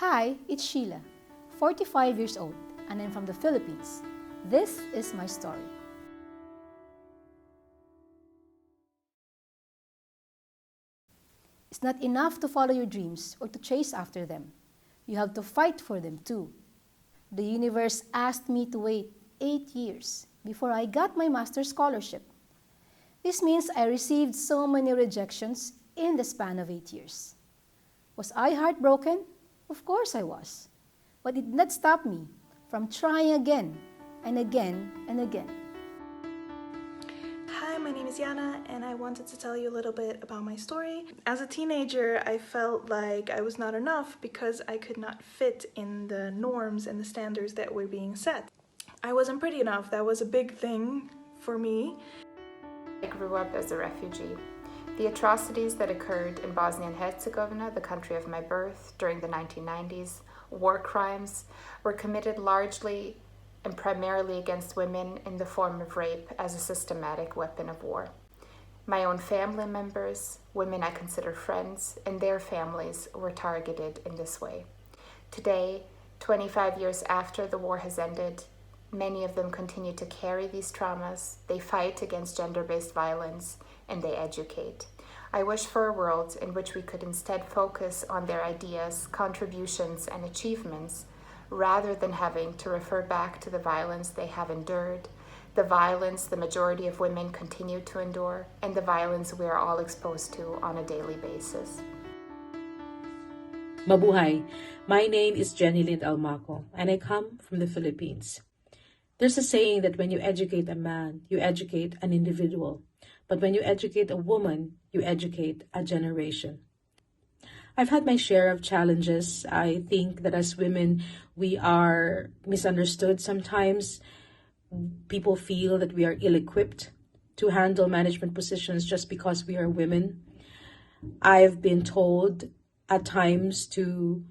Hi, it's Sheila, 45 years old, and I'm from the Philippines. This is my story. It's not enough to follow your dreams or to chase after them. You have to fight for them too. The universe asked me to wait 8 years before I got my master's scholarship. This means I received so many rejections in the span of 8 years. Was I heartbroken? Of course I was. But it did not stop me from trying again and again and again. Hi, my name is Yana, and I wanted to tell you a little bit about my story. As a teenager, I felt like I was not enough because I could not fit in the norms and the standards that were being set. I wasn't pretty enough. That was a big thing for me. I grew up as a refugee. The atrocities that occurred in Bosnia and Herzegovina, the country of my birth, during the 1990s, war crimes, were committed largely and primarily against women in the form of rape as a systematic weapon of war. My own family members, women I consider friends, and their families were targeted in this way. Today, 25 years after the war has ended, many of them continue to carry these traumas. They fight against gender-based violence, and they educate. I wish for a world in which we could instead focus on their ideas, contributions, and achievements, rather than having to refer back to the violence they have endured, the violence the majority of women continue to endure, and the violence we are all exposed to on a daily basis. Mabuhay! My name is Elmaco, and I come from the Philippines. There's a saying that when you educate a man, you educate an individual. But when you educate a woman, you educate a generation. I've had my share of challenges. I think that as women, we are misunderstood sometimes. People feel that we are ill-equipped to handle management positions just because we are women. I've been told at times to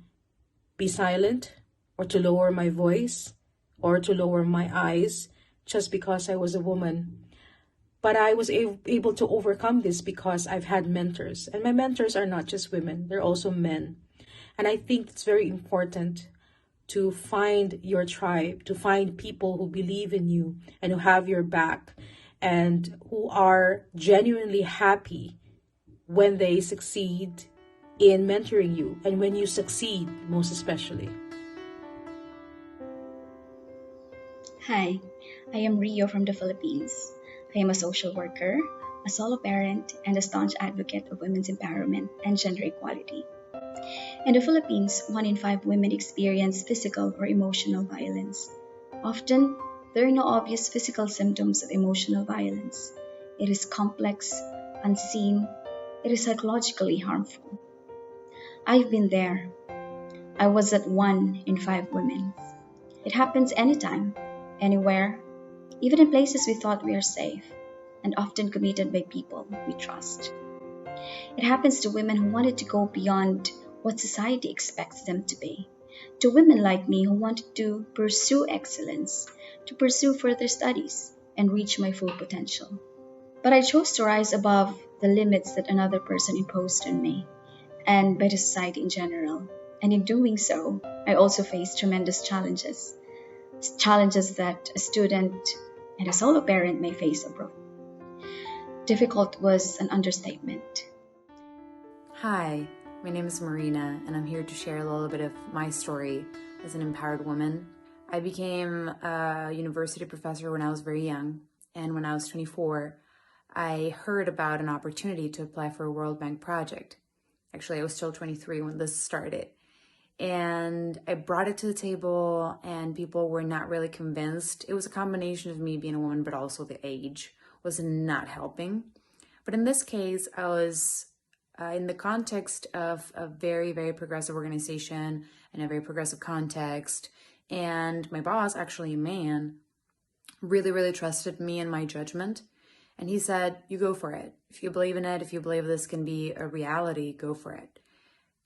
be silent or to lower my voice or to lower my eyes just because I was a woman. But I was able to overcome this because I've had mentors. And my mentors are not just women, they're also men. And I think it's very important to find your tribe, to find people who believe in you and who have your back and who are genuinely happy when they succeed in mentoring you and when you succeed, most especially. Hi, I am Rio from the Philippines. I am a social worker, a solo parent, and a staunch advocate of women's empowerment and gender equality. In the Philippines, 1 in 5 women experience physical or emotional violence. Often, there are no obvious physical symptoms of emotional violence. It is complex, unseen, it is psychologically harmful. I've been there. I was that 1 in 5 women. It happens anytime, anywhere, even in places we thought we are safe, and often committed by people we trust. It happens to women who wanted to go beyond what society expects them to be, to women like me who wanted to pursue excellence, to pursue further studies, and reach my full potential. But I chose to rise above the limits that another person imposed on me, and by the society in general. And in doing so, I also faced tremendous challenges that a student and a solo parent may face abroad. Difficult was an understatement. Hi, my name is Marina, and I'm here to share a little bit of my story as an empowered woman. I became a university professor when I was very young, and when I was 24, I heard about an opportunity to apply for a World Bank project. Actually, I was still 23 when this started. And I brought it to the table and people were not really convinced. It was a combination of me being a woman, but also the age was not helping. But in this case, I was in the context of a very, very progressive organization and a very progressive context. And my boss, actually a man, really, really trusted me and my judgment. And he said, you go for it. If you believe in it, if you believe this can be a reality, go for it.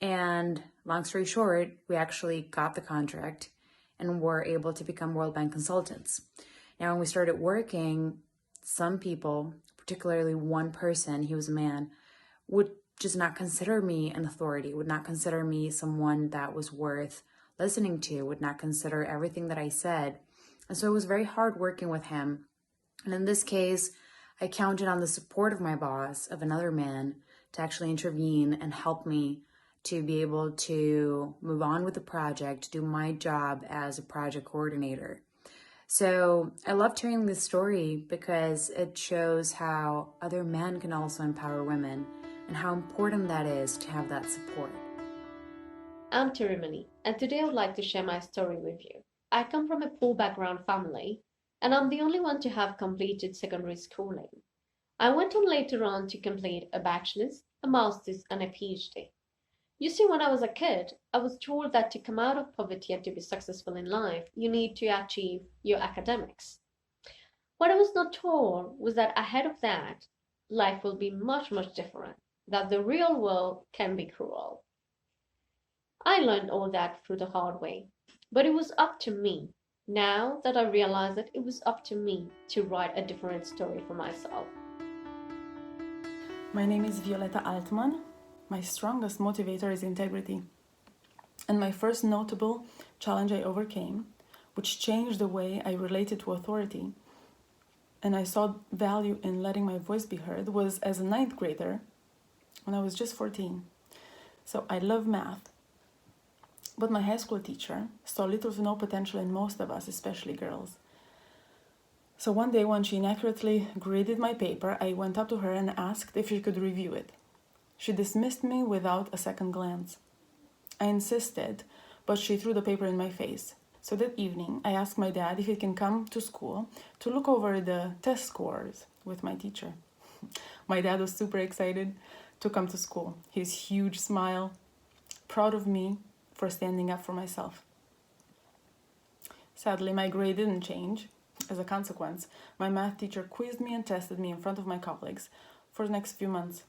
And long story short, we actually got the contract and were able to become World Bank consultants. Now, when we started working, some people, particularly one person, he was a man, would just not consider me an authority, would not consider me someone that was worth listening to, would not consider everything that I said. And so it was very hard working with him. And in this case, I counted on the support of my boss, of another man, to actually intervene and help me to be able to move on with the project, do my job as a project coordinator. So I loved hearing this story because it shows how other men can also empower women and how important that is to have that support. I'm Tirimani, and today I would like to share my story with you. I come from a poor background family, and I'm the only one to have completed secondary schooling. I went on later on to complete a bachelor's, a master's, and a PhD. You see, when I was a kid, I was told that to come out of poverty and to be successful in life, you need to achieve your academics. What I was not told was that ahead of that, life will be much, much different, that the real world can be cruel. I learned all that through the hard way, but it was up to me. Now that I realize it was up to me to write a different story for myself. My name is Violeta Altmann. My strongest motivator is integrity. And my first notable challenge I overcame, which changed the way I related to authority, and I saw value in letting my voice be heard, was as a 9th grader when I was just 14. So I love math. But my high school teacher saw little to no potential in most of us, especially girls. So one day when she inaccurately graded my paper, I went up to her and asked if she could review it. She dismissed me without a second glance. I insisted, but she threw the paper in my face. So that evening, I asked my dad if he can come to school to look over the test scores with my teacher. My dad was super excited to come to school. His huge smile, proud of me for standing up for myself. Sadly, my grade didn't change. As a consequence, my math teacher quizzed me and tested me in front of my colleagues for the next few months.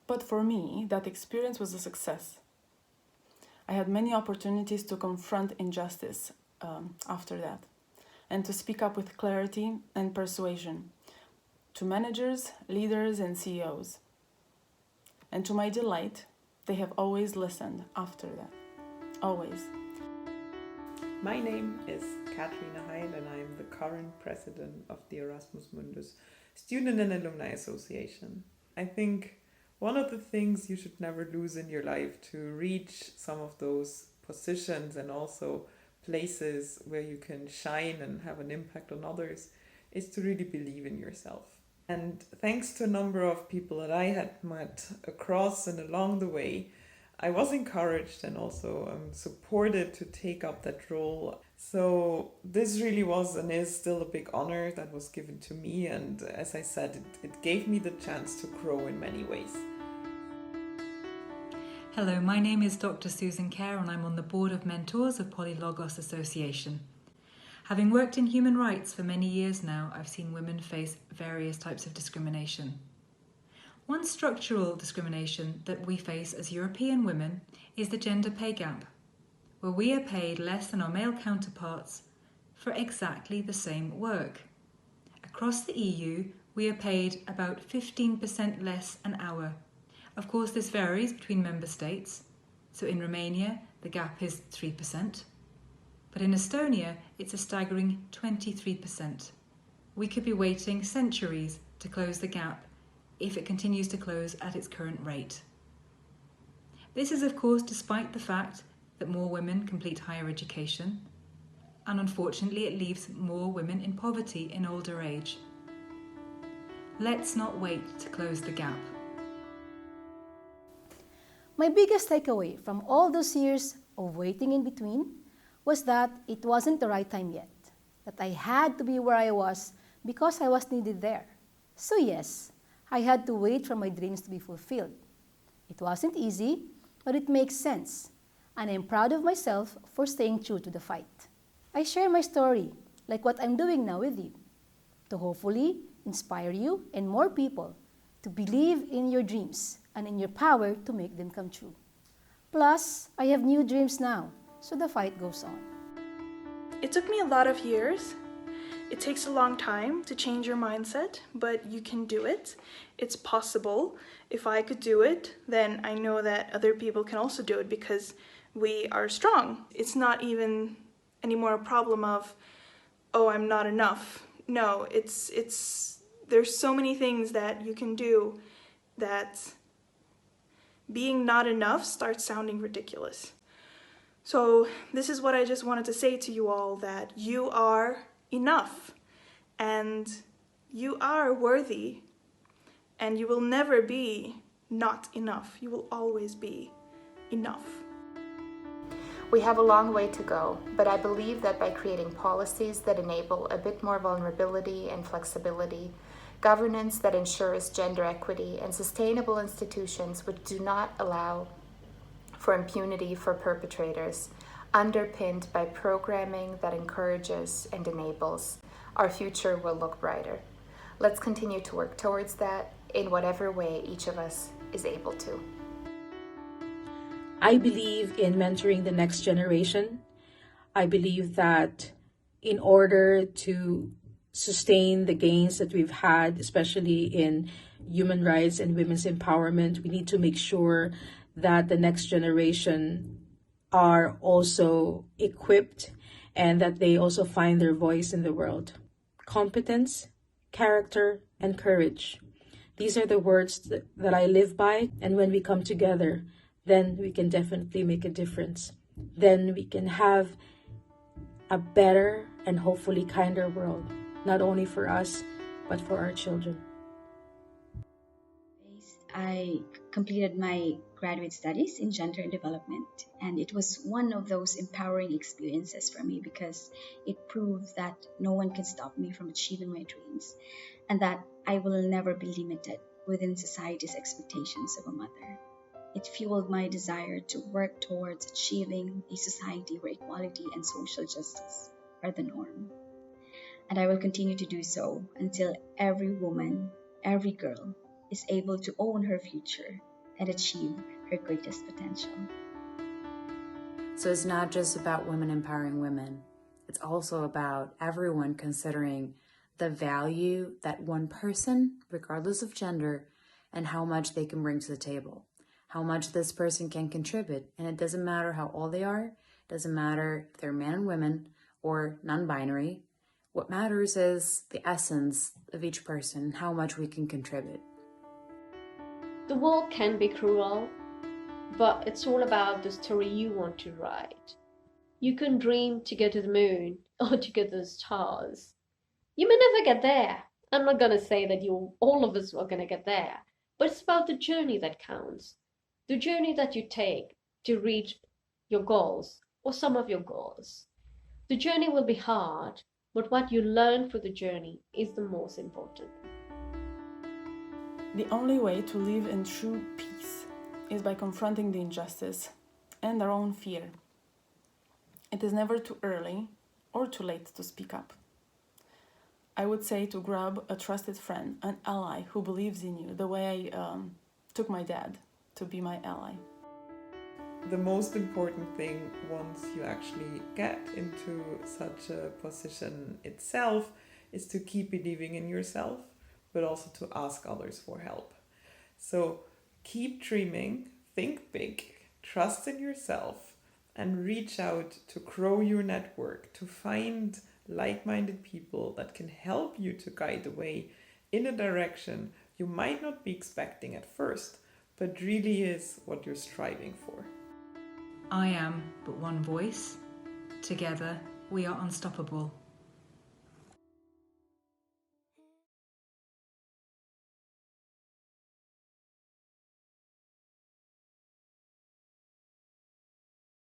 But for me, that experience was a success. I had many opportunities to confront injustice after that, and to speak up with clarity and persuasion to managers, leaders, and CEOs. And to my delight, they have always listened after that. Always. My name is Katharina Heil, and I am the current president of the Erasmus Mundus Student and Alumni Association. I think one of the things you should never lose in your life to reach some of those positions and also places where you can shine and have an impact on others is to really believe in yourself. And thanks to a number of people that I had met across and along the way, I was encouraged and also supported to take up that role. So this really was and is still a big honor that was given to me. And as I said, it gave me the chance to grow in many ways. Hello, my name is Dr. Susan Kerr and I'm on the board of mentors of Polylogos Association. Having worked in human rights for many years now, I've seen women face various types of discrimination. One structural discrimination that we face as European women is the gender pay gap, where we are paid less than our male counterparts for exactly the same work. Across the EU, we are paid about 15% less an hour. Of course, this varies between member states. So in Romania, the gap is 3%. But in Estonia, it's a staggering 23%. We could be waiting centuries to close the gap if it continues to close at its current rate. This is, of course, despite the fact that more women complete higher education, and unfortunately it leaves more women in poverty in older age. Let's not wait to close the gap. My biggest takeaway from all those years of waiting in between was that it wasn't the right time yet, that I had to be where I was because I was needed there. So yes, I had to wait for my dreams to be fulfilled. It wasn't easy, but it makes sense, and I'm proud of myself for staying true to the fight. I share my story, like what I'm doing now with you, to hopefully inspire you and more people to believe in your dreams and in your power to make them come true. Plus, I have new dreams now, so the fight goes on. It took me a lot of years, It takes a long time to change your mindset, but you can do it. It's possible. If I could do it, then I know that other people can also do it because we are strong. It's not even anymore a problem of, oh, I'm not enough. No, there's so many things that you can do that being not enough starts sounding ridiculous. So this is what I just wanted to say to you all, that you are enough and you are worthy and you will never be not enough. You will always be enough. We have a long way to go, but I believe that by creating policies that enable a bit more vulnerability and flexibility, governance that ensures gender equity, and sustainable institutions which do not allow for impunity for perpetrators, underpinned by programming that encourages and enables, our future will look brighter. Let's continue to work towards that in whatever way each of us is able to. I believe in mentoring the next generation. I believe that in order to sustain the gains that we've had, especially in human rights and women's empowerment, we need to make sure that the next generation are also equipped and that they also find their voice in the world. Competence, character, and courage. These are the words that I live by, and when we come together, then we can definitely make a difference. Then we can have a better and hopefully kinder world, not only for us, but for our children. I completed my graduate studies in gender and development, and it was one of those empowering experiences for me because it proved that no one can stop me from achieving my dreams and that I will never be limited within society's expectations of a mother. It fueled my desire to work towards achieving a society where equality and social justice are the norm. And I will continue to do so until every woman, every girl, is able to own her future and achieve her greatest potential. So it's not just about women empowering women. It's also about everyone considering the value that one person, regardless of gender, and how much they can bring to the table, how much this person can contribute. And it doesn't matter how old they are, it doesn't matter if they're men and women or non-binary. What matters is the essence of each person and how much we can contribute. The world can be cruel, but it's all about the story you want to write. You can dream to go to the moon or to go to the stars. You may never get there. I'm not going to say that all of us are going to get there, but it's about the journey that counts. The journey that you take to reach your goals or some of your goals. The journey will be hard, but what you learn for the journey is the most important. The only way to live in true peace is by confronting the injustice and our own fear. It is never too early or too late to speak up. I would say to grab a trusted friend, an ally who believes in you, the way I took my dad to be my ally. The most important thing once you actually get into such a position itself is to keep believing in yourself, but also to ask others for help. So keep dreaming, think big, trust in yourself, and reach out to grow your network, to find like-minded people that can help you to guide the way in a direction you might not be expecting at first, but really is what you're striving for. I am but one voice. Together, we are unstoppable.